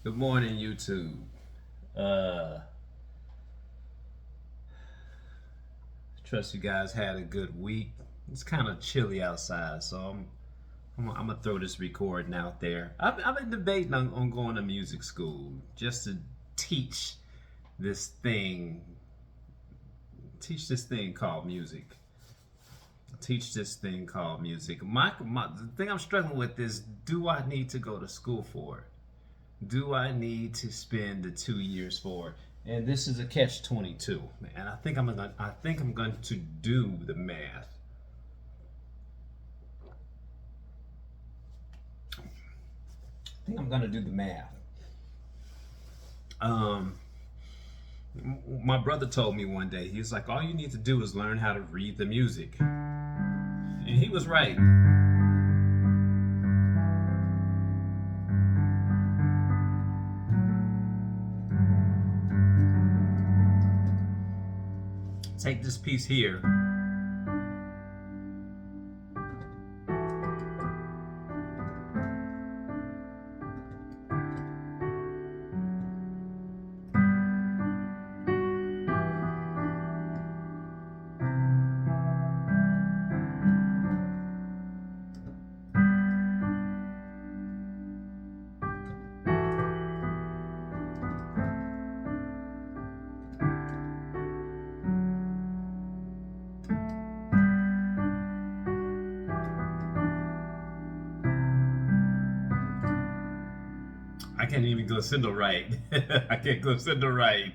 Good morning, YouTube. Uh, trust you guys had a good week. It's kind of chilly outside, so I'm gonna throw this recording out there. I've been debating on going to music school just to teach this thing, teach this thing called music. Teach this thing called music. The thing I'm struggling with is, do I need to go to school for it? Do I need to spend the 2 years for? And this is a catch 22, and I think I'm going to do the math. I think I'm going to do the math. Um, my brother told me one day, he was like, all you need to do is learn how to read the music, and he was right. Take this piece here. I can't even glissando right. I can't glissando right.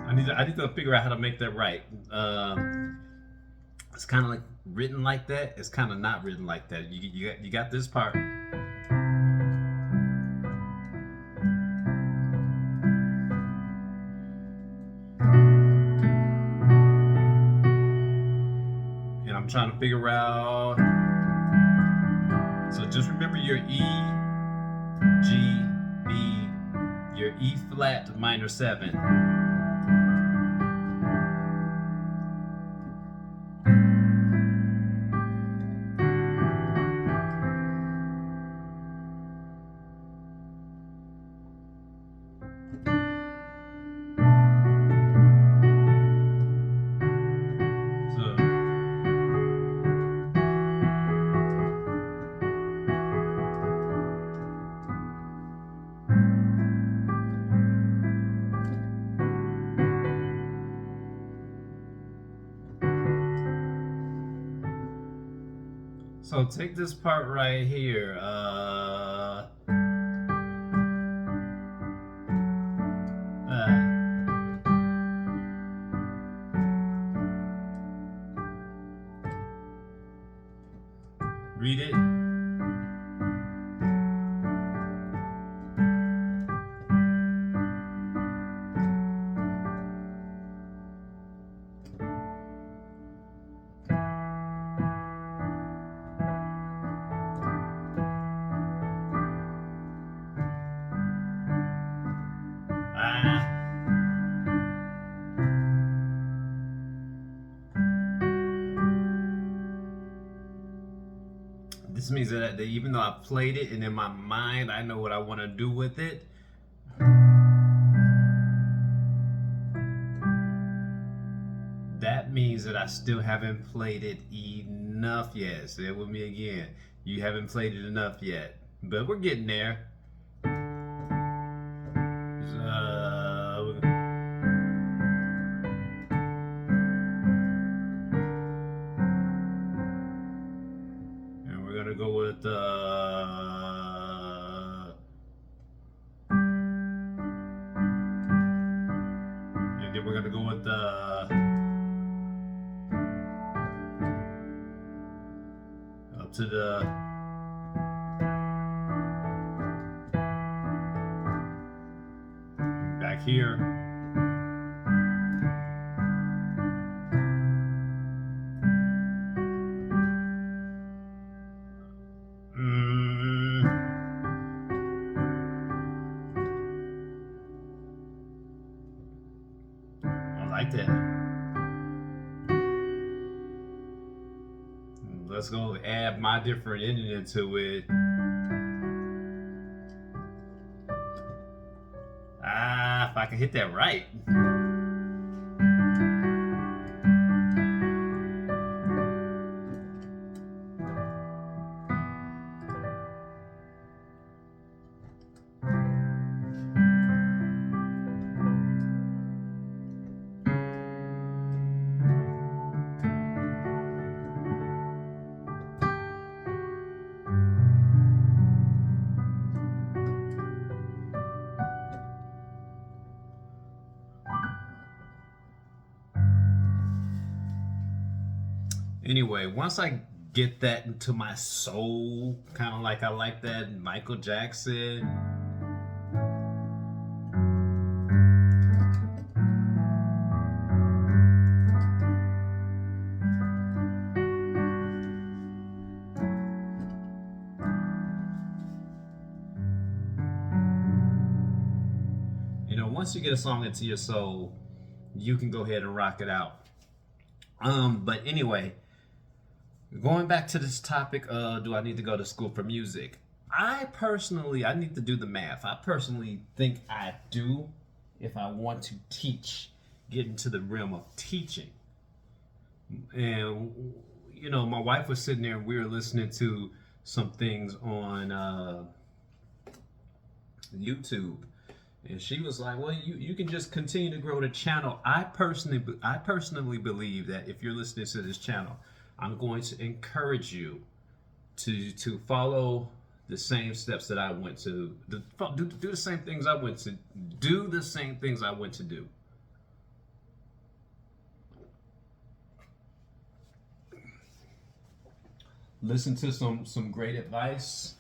I need to figure out how to make that right. It's kind of like written like that. It's kind of not written like that. You got this part, and I'm trying to figure out. So just remember your E, G, B, your E flat minor 7. So so take this part right here. Uh, read it. Ah. This means that even though I played it and in my mind I know what I want to do with it, that means that I still haven't played it enough yet. Say it with me again. You haven't played it enough yet. But we're getting there. And we're gonna go with and then we're gonna go with up to the back here. let's go add my different ending into it. If I can hit that right. Anyway, once I get that into my soul, kind of like I like that Michael Jackson. You know, once you get a song into your soul, you can go ahead and rock it out. But anyway, going back to this topic, do I need to go to school for music? I need to do the math. I personally think I do if I want to teach, get into the realm of teaching. And, you know, my wife was sitting there and we were listening to some things on YouTube. And she was like, well, you can just continue to grow the channel. I personally believe that if you're listening to this channel, I'm going to encourage you to follow the same steps that I went to, do the same things I went to, do the same things I went to do. Listen to some great advice.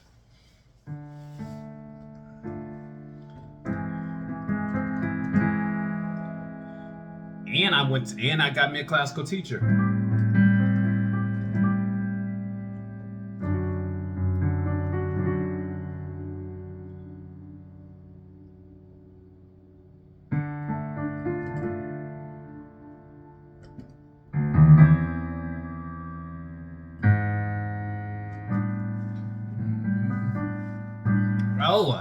And I got me a classical teacher. Oh,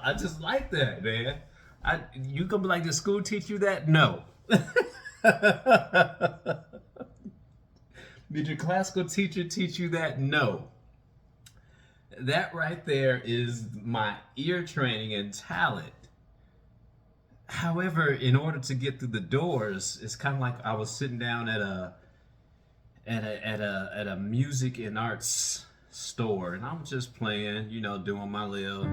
I just like that, man. You gonna be like, did school teach you that? No. Did your classical teacher teach you that? No. That right there is my ear training and talent. However, in order to get through the doors, it's kind of like I was sitting down at a music and arts store, and I'm just playing, you know, doing my little.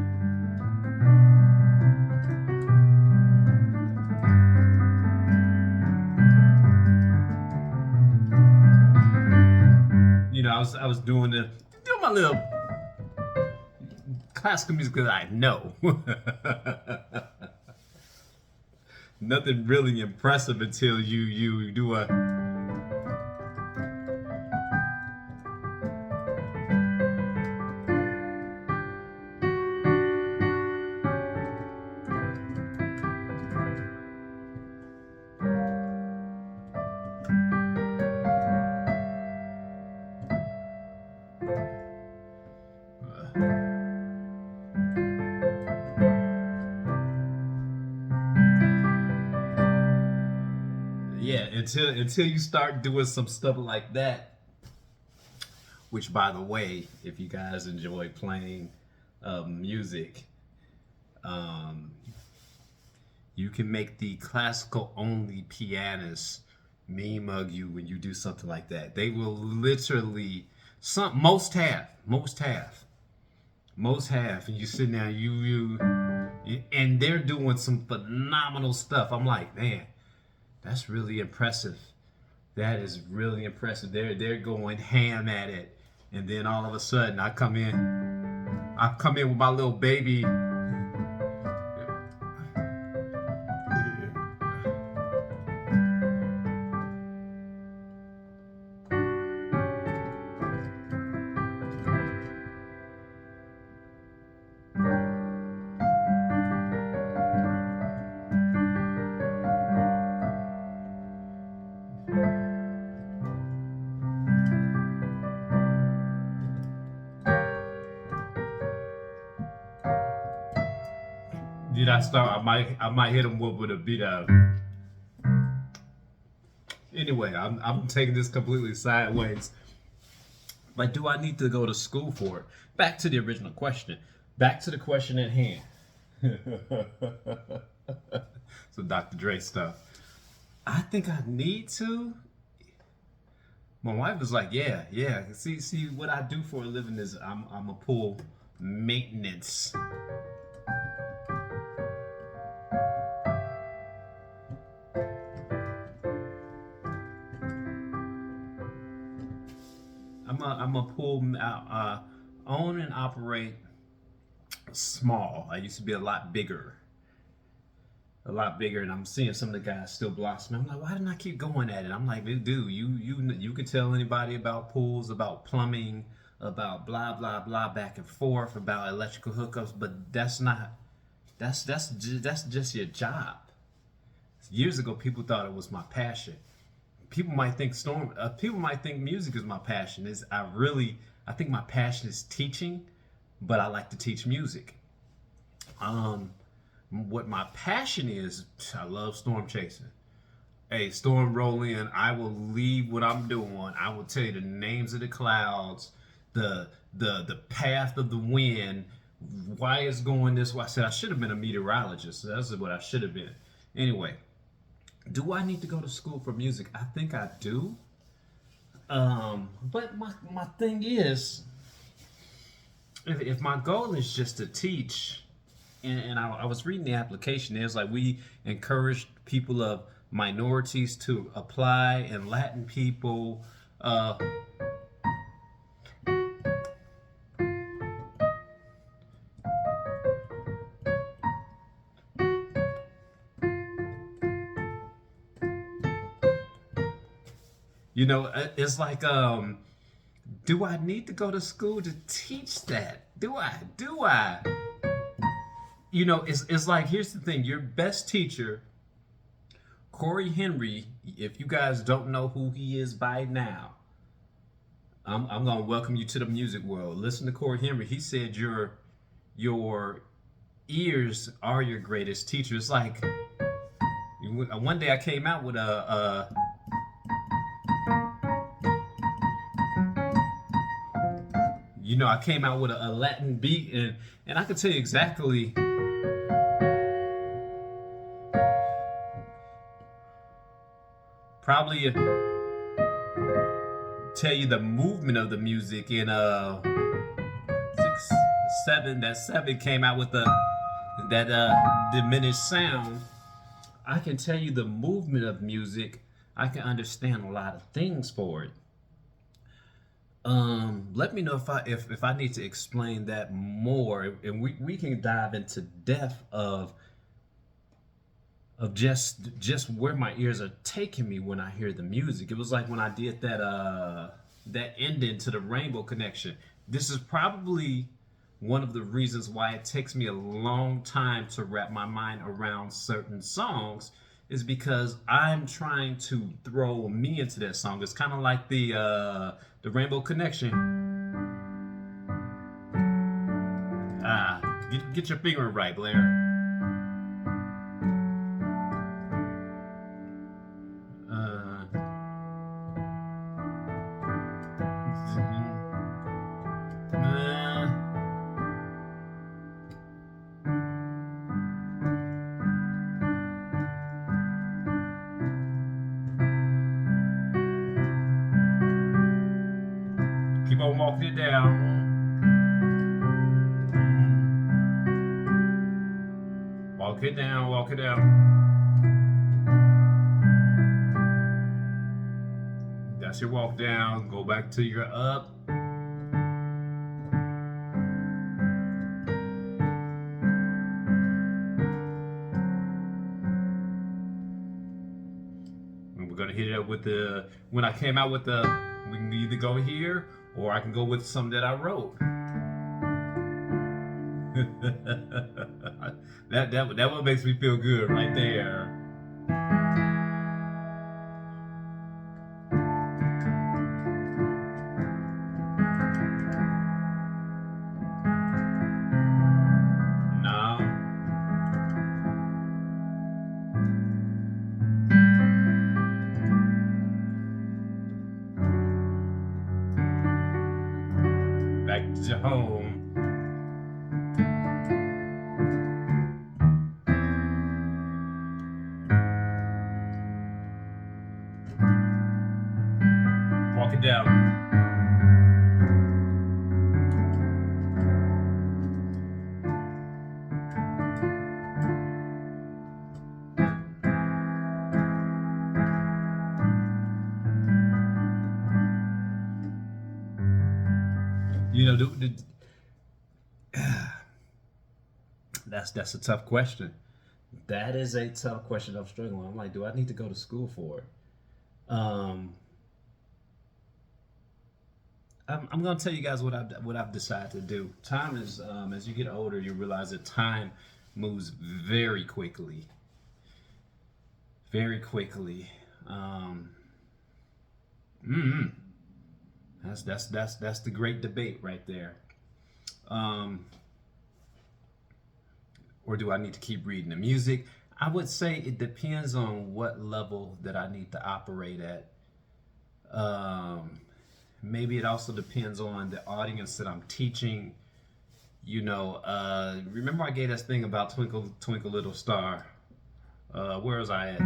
You know, I was doing my little classical music that I know. Nothing really impressive until you do a. Yeah, until you start doing some stuff like that, which, by the way, if you guys enjoy playing music, you can make the classical only pianists mean mug you when you do something like that. They will literally most have, and you sit down, and they're doing some phenomenal stuff. I'm like, man, that's really impressive. That is really impressive. They're going ham at it, and then all of a sudden I come in with my little baby. Did I start? I might hit him with a beat out. Anyway, I'm taking this completely sideways. Like, do I need to go to school for it? Back to the original question. Back to the question at hand. So Dr. Dre stuff. I think I need to. My wife was like, "Yeah, yeah. See, what I do for a living is I'm a pool maintenance." I'm a pool own and operate small. I used to be a lot bigger, and I'm seeing some of the guys still blossoming. I'm like, why didn't I keep going at it? I'm like, dude, you can tell anybody about pools, about plumbing, about blah blah blah, back and forth, about electrical hookups, but that's just your job. Years ago, people thought it was my passion. People might think music is my passion. I think my passion is teaching, but I like to teach music. What my passion is, I love storm chasing. Hey, storm roll in, I will leave what I'm doing. I will tell you the names of the clouds, the path of the wind, why it's going this way. I said I should have been a meteorologist. So that's what I should have been. Anyway, do I need to go to school for music? I think I do. But my thing is, if my goal is just to teach, and I was reading the application, there's like, we encouraged people of minorities to apply, and Latin people. It's like, do I need to go to school to teach that? Do I? Do I? It's like, here's the thing. Your best teacher, Corey Henry, if you guys don't know who he is by now, I'm going to welcome you to the music world. Listen to Corey Henry. He said your ears are your greatest teacher. It's like, one day I came out with I came out with a Latin beat, and I could tell you exactly. Probably tell you the movement of the music in 6, 7. That 7 came out with that diminished sound. I can tell you the movement of music. I can understand a lot of things for it. Let me know if I need to explain that more, and we can dive into depth of just where my ears are taking me when I hear the music. It was like when I did that ending to the Rainbow Connection. This is probably one of the reasons why it takes me a long time to wrap my mind around certain songs, is because I'm trying to throw me into that song. It's kind of like the Rainbow Connection. Get your finger right, Blair. Keep on walking it down. Walk it down, walk it down. That's your walk down. Go back to your up. And we're gonna hit it up with when I came out with we can either go here, or I can go with some that I wrote. that one makes me feel good right there. No. back to home. Walk it down. You know, that's a tough question. That is a tough question. I'm struggling. I'm like, do I need to go to school for it? I'm gonna tell you guys what I've decided to do. Time is as you get older, you realize that time moves very quickly, very quickly. Mm, that's the great debate right there. Um, or do I need to keep reading the music? I would say it depends on what level that I need to operate at. Um, Maybe it also depends on the audience that I'm teaching. Remember I gave this thing about Twinkle Twinkle Little Star. Where was I at?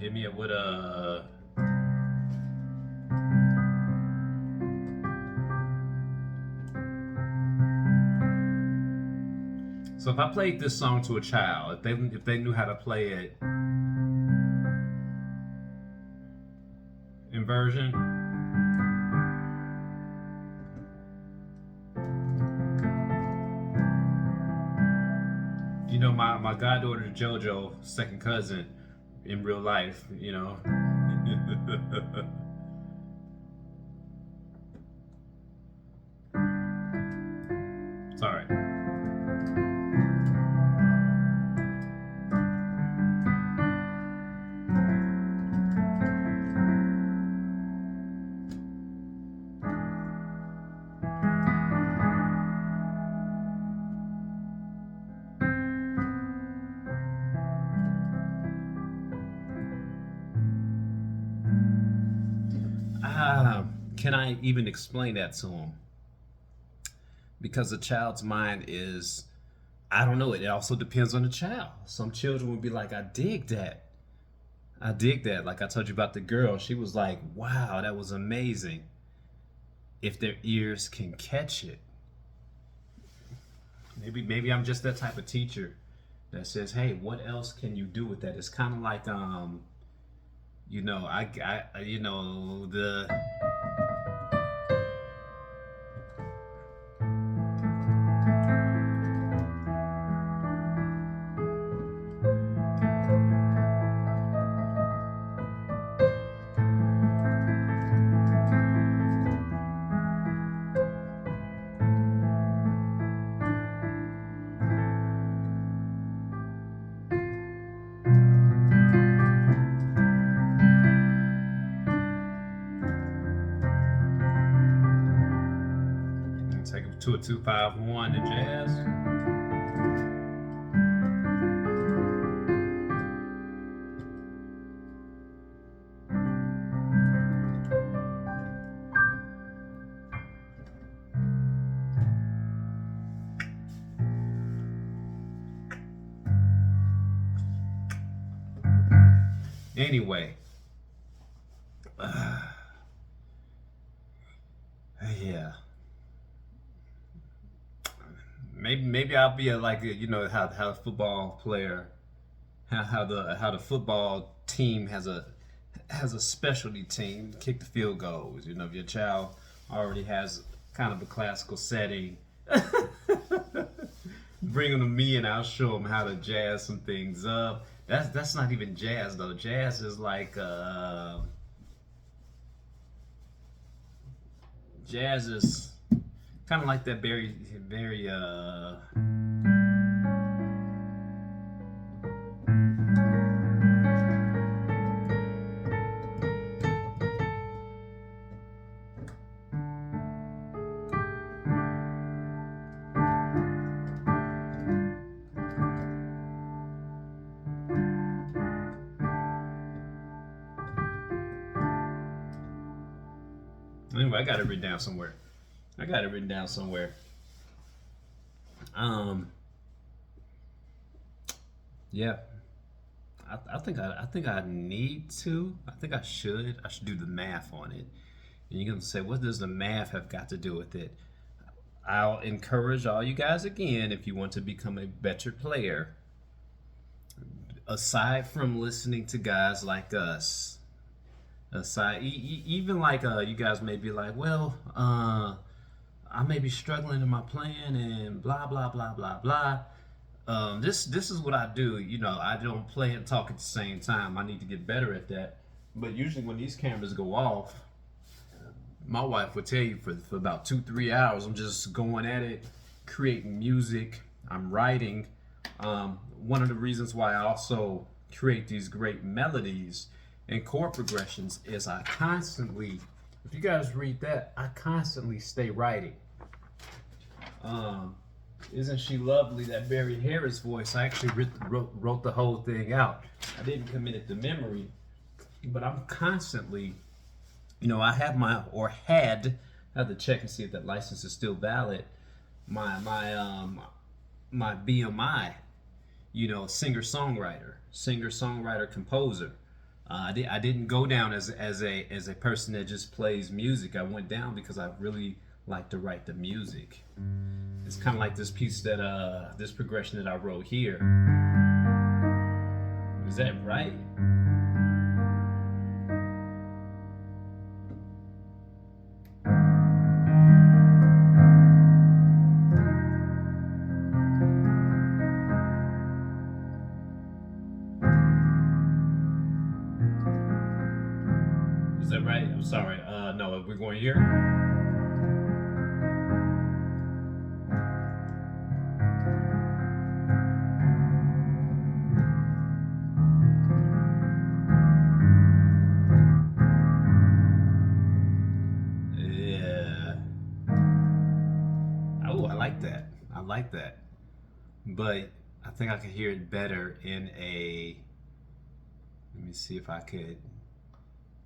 Hit me up with a. So if I played this song to a child, if they knew how to play it inversion, my goddaughter JoJo, second cousin in real life, It's all right. Can I even explain that to him? Because a child's mind is, I don't know, it also depends on the child. Some children would be like, I dig that. I dig that. Like I told you about the girl, she was like, wow, that was amazing. If their ears can catch it. Maybe I'm just that type of teacher that says, hey, what else can you do with that? It's kind of like, the. Take it to a 2-5-1 to jazz. Anyway, yeah. Maybe I'll be how a football player, how the football team has a specialty team, kick the field goals. If your child already has kind of a classical setting, bring them to me and I'll show them how to jazz some things up. That's not even jazz though. Jazz is like jazz is kind of like that very very I got it written down somewhere. I got it written down somewhere. Yeah. I think I need to. I think I should. I should do the math on it. And you're gonna say, what does the math have got to do with it? I'll encourage all you guys again, if you want to become a better player, aside from listening to guys like us, even like you guys may be like, well, I may be struggling in my plan and blah blah blah blah blah. This is what I do. You know, I don't play and talk at the same time. I need to get better at that. But usually when these cameras go off, my wife would tell you for about 2-3 hours, I'm just going at it, creating music. I'm writing. One of the reasons why I also create these great melodies and chord progressions is I constantly, if you guys read that, I constantly stay writing. Isn't she lovely? That Barry Harris voice. I actually wrote the whole thing out. I didn't commit it to memory, but I'm constantly, you know, I have my, or had, I have to check and see if that license is still valid. My BMI, you know, singer-songwriter, composer. I didn't go down as a person that just plays music. I went down because I really like to write the music. It's kind of like this piece that this progression that I wrote here. Is that right? Is that right? I'm sorry. No, we're going here. I like that. But I think I could hear it better in a, let me see if I could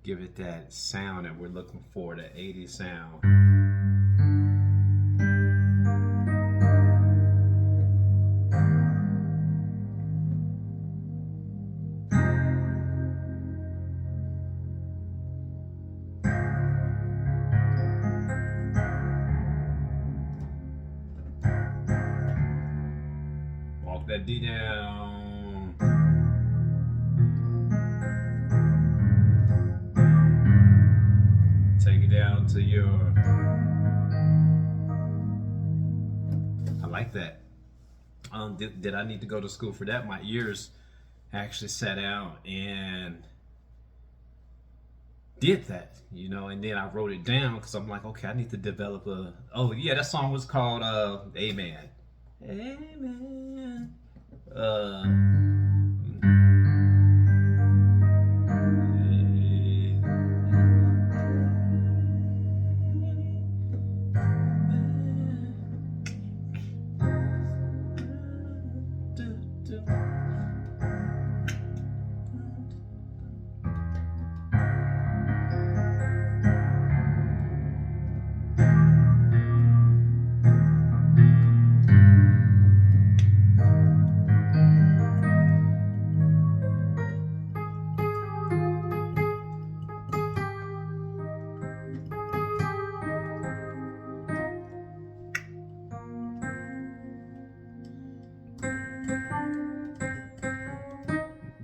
give it that sound that we're looking for, the 80s sound. Walk that D down. Take it down to your, I like that. Did I need to go to school for that? My ears actually sat down and did that, you know, and then I wrote it down because I'm like, okay, I need to develop a, oh yeah, that song was called Amen. Amen.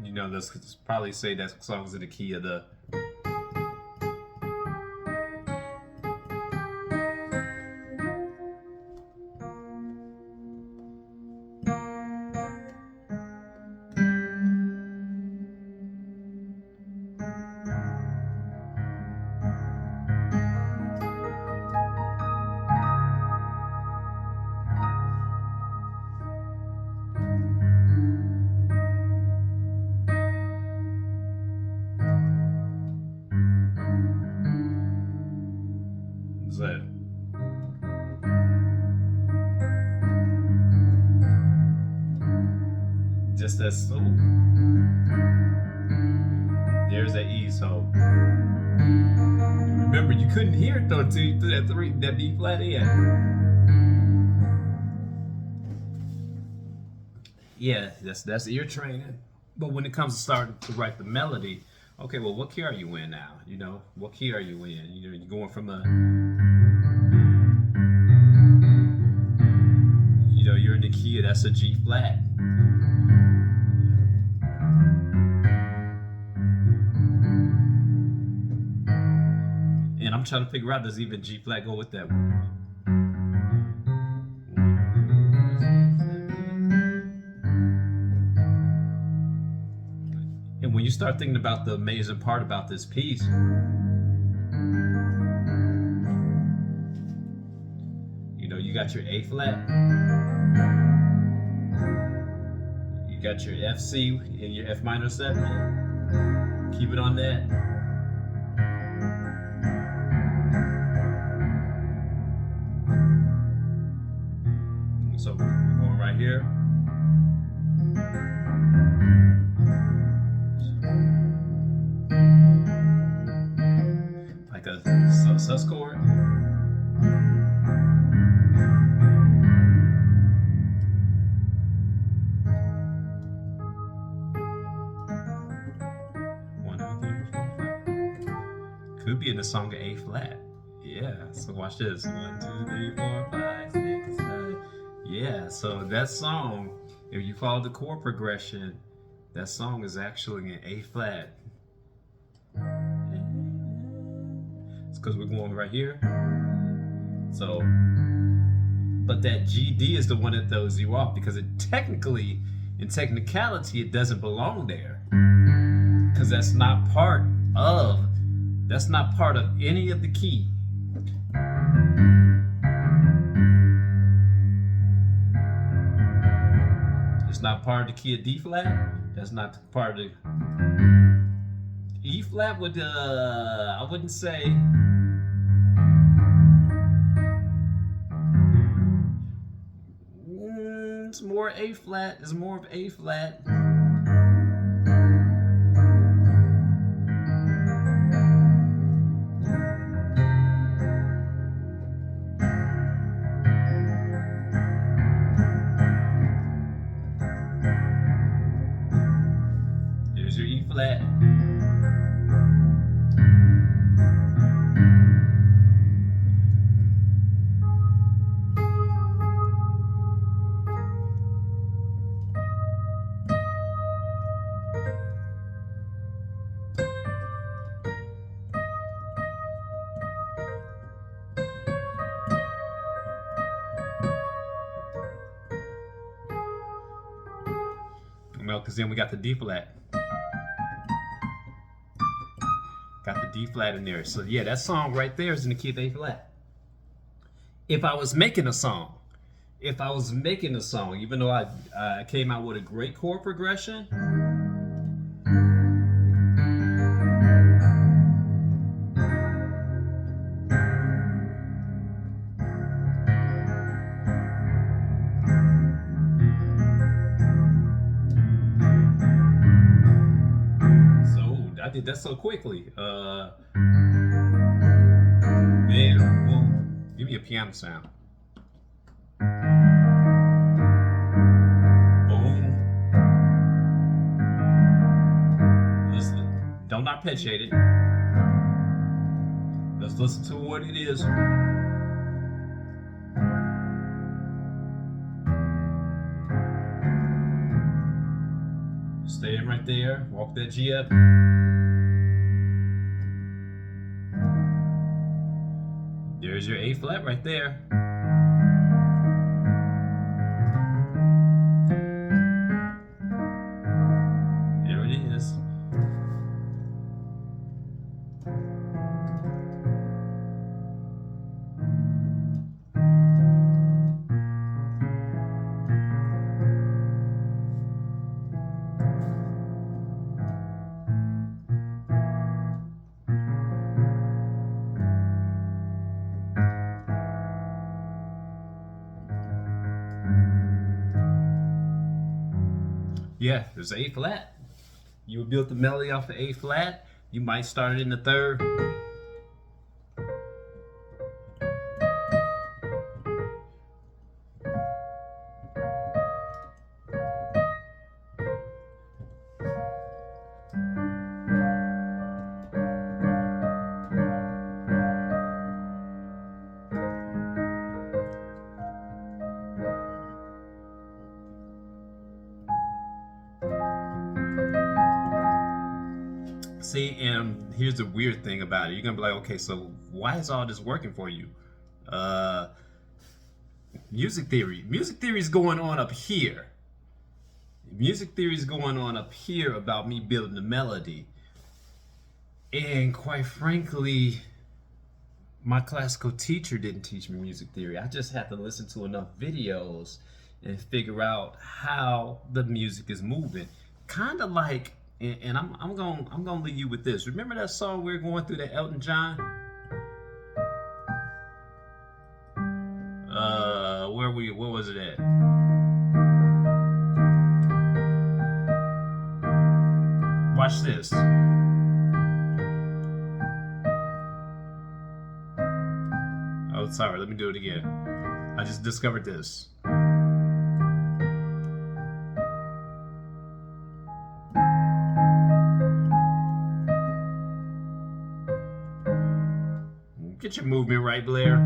You know, let's probably say that song's in the key of the. That just as, oh, there's that E, so Remember, you couldn't hear it though until you threw that B flat in. Yeah, that's ear training. But when it comes to starting to write the melody, okay, well, what key are you in now? You know, what key are you in? You know, you're going from a, you know, you're in the key, that's a G flat. And I'm trying to figure out, does even G flat go with that one? And when you start thinking about the amazing part about this piece, you know, you got your A flat, you got your F C and your F minor 7. Keep it on that. So we're going right here. Like a sus chord. Could be in the song of A flat. Yeah, so watch this. 1, 2, 3, 4, 5, 6, 7. Yeah, so that song, if you follow the chord progression, that song is actually in A flat. It's because we're going right here. So, but that GD is the one that throws you off because it technically, in technicality, it doesn't belong there. Because that's not part of any of the key. It's not part of the key of D flat. That's not part of the E flat would, I wouldn't say. It's more A flat. It's more of A flat. There's your E flat. Well, because then we got the D flat. Got the D flat in there. So yeah, that song right there is in the key of A flat. If I was making a song, even though I came out with a great chord progression, I did that so quickly. Man, well, give me a piano sound. Boom. Listen, don't arpeggiate it. Let's listen to what it is. Stay in right there. Walk that G up. There's your A flat right there. There it is. Yeah, there's A flat. You would build the melody off of A flat. You might start it in the third. See, and here's the weird thing about it. You're gonna be like, okay, so why is all this working for you? Uh, music theory. Music theory is going on up here. Music theory is going on up here about me building the melody. And quite frankly, my classical teacher didn't teach me music theory. I just had to listen to enough videos and figure out how the music is moving. Kind of like, and I'm gonna leave you with this. Remember that song we were going through, that Elton John? Where was it at? Watch this. Oh, sorry, let me do it again. I just discovered this. Get your movement right, Blair.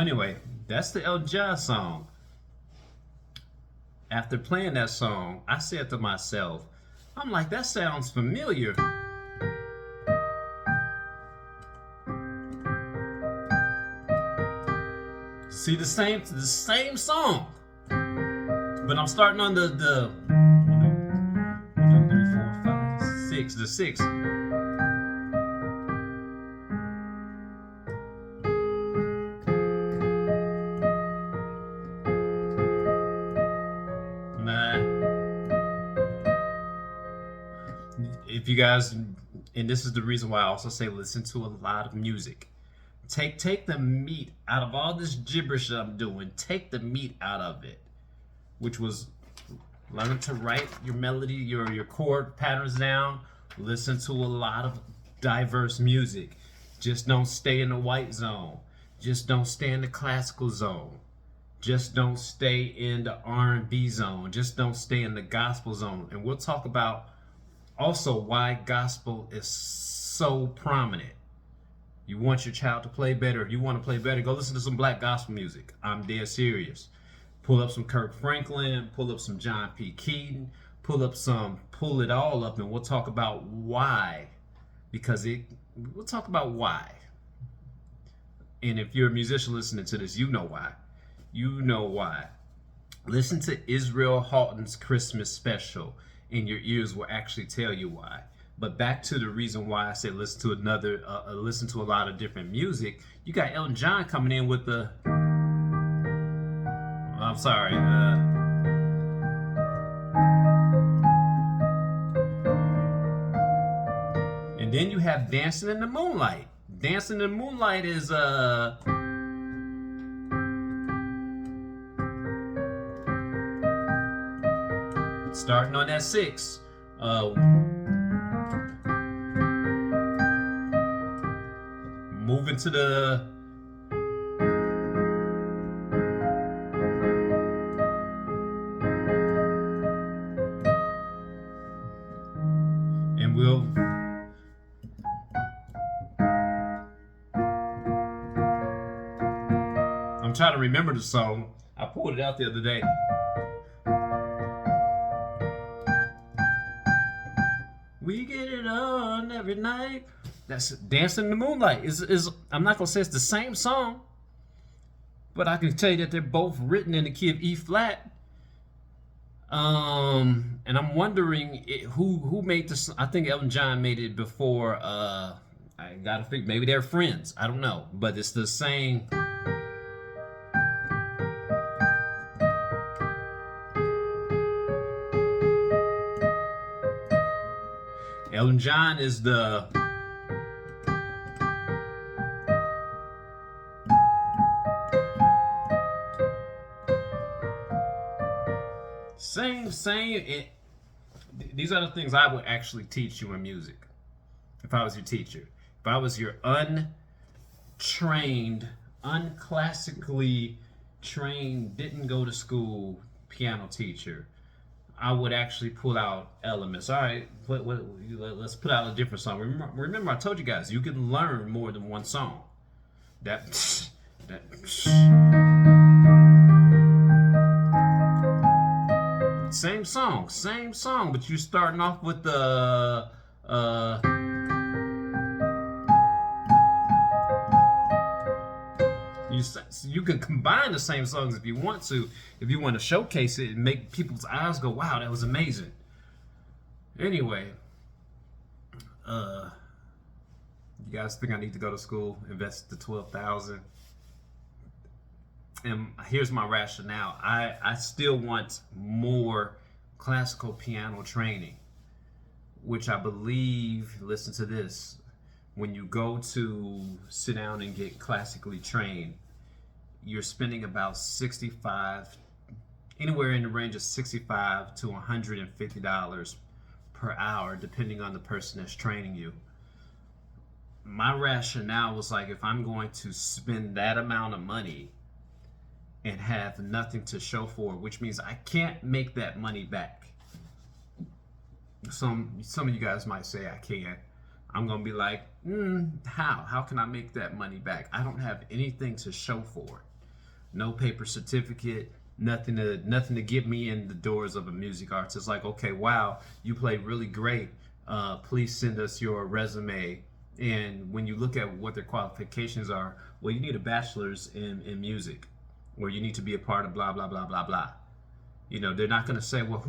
Anyway, that's the El Jazz song. After playing that song, I said to myself, I'm like, that sounds familiar. See, the same song. But I'm starting on the 1, 2, 3, 4, 5, 6, the 6. If you guys, and this is the reason why I also say listen to a lot of music. Take the meat out of all this gibberish that I'm doing. Take the meat out of it, which was learning to write your melody, your chord patterns down. Listen to a lot of diverse music. Just don't stay in the white zone. Just don't stay in the classical zone. Just don't stay in the R&B zone. Just don't stay in the gospel zone. And we'll talk about also why gospel is so prominent. You want your child to play better. If you want to play better, go listen to some black gospel music. I'm dead serious. Pull up some Kirk Franklin, pull up some John P. Keaton, pull it all up, and we'll talk about why. We'll talk about why. And if you're a musician listening to this, you know why. You know why. Listen to Israel Houghton's Christmas special, and your ears will actually tell you why. But back to the reason why I said listen to a lot of different music. You got Elton John coming in with the. I'm sorry. And then you have Dancing in the Moonlight. Dancing in the Moonlight is starting on that 6. Moving to the and we'll I'm trying to remember the song. I pulled it out the other day. We get it on every night. That's Dancing in the Moonlight. I'm not gonna say it's the same song, but I can tell you that they're both written in the key of E flat. And I'm wondering who made this. I think Elton John made it before. I gotta think. Maybe they're friends. I don't know, but it's the same. Elton John is the same. These are the things I would actually teach you in music if I was your teacher. If I was your untrained, unclassically didn't go to school piano teacher, I would actually pull out elements. All right, let's put out a different song. Remember, I told you guys you can learn more than one song. That same song, but you're starting off with the you can combine the same songs if you want to, if you want to showcase it and make people's eyes go, wow, that was amazing. Anyway, you guys think I need to go to school, invest the $12,000? And here's my rationale. I still want more classical piano training, which I believe, listen to this, when you go to sit down and get classically trained, you're spending about anywhere in the range of $65 to $150 per hour, depending on the person that's training you. My rationale was like, if I'm going to spend that amount of money and have nothing to show for it, which means I can't make that money back. Some of you guys might say I can. I'm gonna be like, how can I make that money back? I don't have anything to show for it. No paper certificate, nothing to get me in the doors of a music artist. It's like, okay, wow, you played really great. Please send us your resume. And when you look at what their qualifications are, well, you need a bachelor's in music, or you need to be a part of blah blah blah blah blah. You know, they're not going to say, well,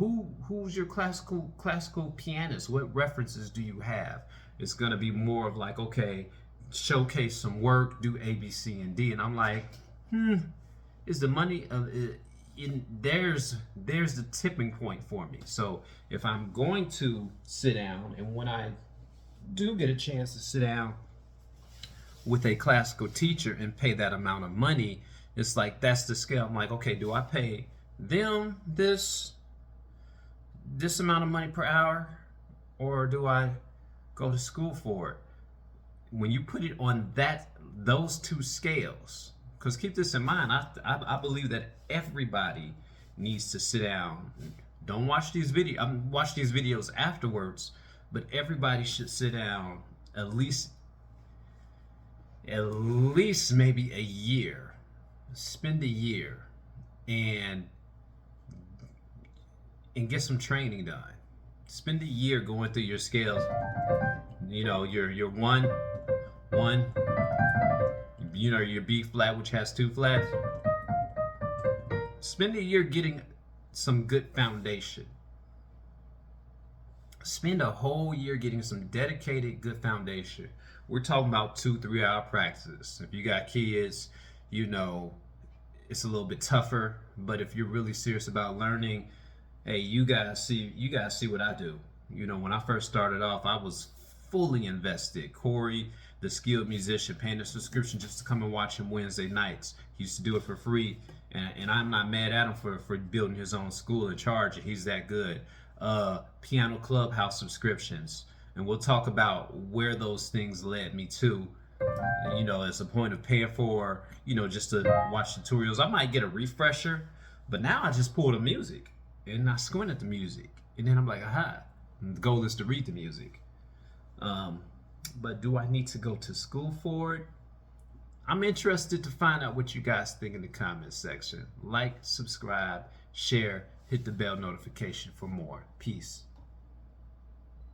who's your classical pianist? What references do you have? It's going to be more of like, okay, showcase some work, do A, B, C, and D. And I'm like, is the money there's the tipping point for me. So if I'm going to sit down, and when I do get a chance to sit down with a classical teacher and pay that amount of money, it's like, that's the scale. I'm like, okay, do I pay them this amount of money per hour, or do I go to school for it? When you put it on those two scales, because keep this in mind, I believe that everybody needs to sit down. Don't watch these videos. Watch these videos afterwards, but everybody should sit down at least maybe a year. Spend a year and get some training done. Spend a year going through your scales. You know, your one, you know, your B flat, which has two flats. Spend a year getting some good foundation. Spend a whole year getting some dedicated good foundation. We're talking about 2-3 hour practice. If you got kids, you know, it's a little bit tougher, but if you're really serious about learning, hey, you guys see what I do. You know, when I first started off, I was fully invested. Corey, the skilled musician, paying a subscription just to come and watch him Wednesday nights. He used to do it for free, and I'm not mad at him for building his own school and charging. He's that good. Piano Clubhouse subscriptions, and we'll talk about where those things led me to. You know, as a point of paying for, you know, just to watch tutorials. I might get a refresher, but now I just pull the music and I squint at the music, and then I'm like, aha, and the goal is to read the music. But do I need to go to school for it? I'm interested to find out what you guys think in the comments section. Like, subscribe, share, hit the bell notification for more. Peace.